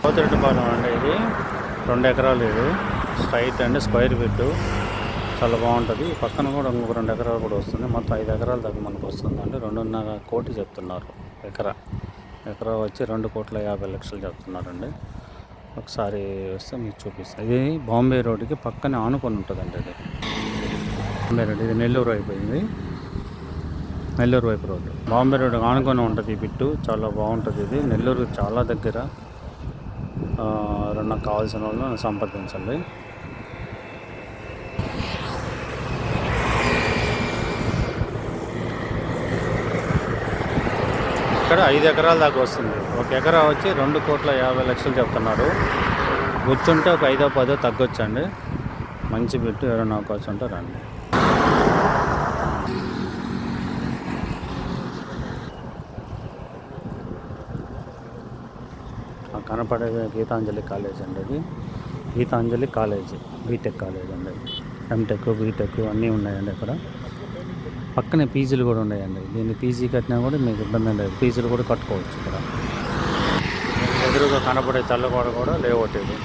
పోతిరెడ్డిపాలెం అండి. ఇది 2 ఎకరాలు. ఇది స్ట్రైట్ అండి, స్క్వేర్ ఫీట్, చాలా బాగుంటుంది. ఈ పక్కన కూడా ఇంకొక 2 ఎకరాలు కూడా వస్తుంది. మొత్తం 5 ఎకరాల దాకా మనకు వస్తుందండి. 2.5 కోటి చెప్తున్నారు ఎకరా వచ్చి 2,50,00,000 చెప్తున్నారండి. ఒకసారి వస్తే మీకు చూపిస్తాను. ఇది బాంబే రోడ్డుకి పక్కనే ఆనుకొని ఉంటుందండి. ఇది బాంబే రోడ్, ఇది నెల్లూరు అయిపోయింది. నెల్లూరు వైపు రోడ్డు, బాంబే రోడ్డు ఆనుకొని ఉంటుంది. ఈ బిట్టు చాలా బాగుంటుంది. ఇది నెల్లూరు చాలా దగ్గర. నాకు కావాల్సిన వాళ్ళు సంప్రదించండి. ఇక్కడ 5 ఎకరాల దాకా వస్తుంది. 1 ఎకరా వచ్చి 2,50,00,000 చెప్తున్నారు. కూర్చుంటే ఒక 5-10 తగ్గొచ్చండి. మంచి బిట్టు, ఎవరైనా అవకాశం ఉంటే రండి. కనపడేది గీతాంజలి కాలేజ్ అండి. అది గీతాంజలి కాలేజ్, బీటెక్ కాలేజ్ అండి. ఎంటెక్, బీటెక్ అన్నీ ఉన్నాయండి. ఇక్కడ పక్కనే పీజీలు కూడా ఉన్నాయండి. దీన్ని పీజీ కట్టినా కూడా మీకు ఇబ్బంది లేదు. పీజీలు కూడా కట్టుకోవచ్చు. ఇక్కడ ఎదురుగా కనపడే చల్లగోడ కూడా లేఅవుట్ ఇది.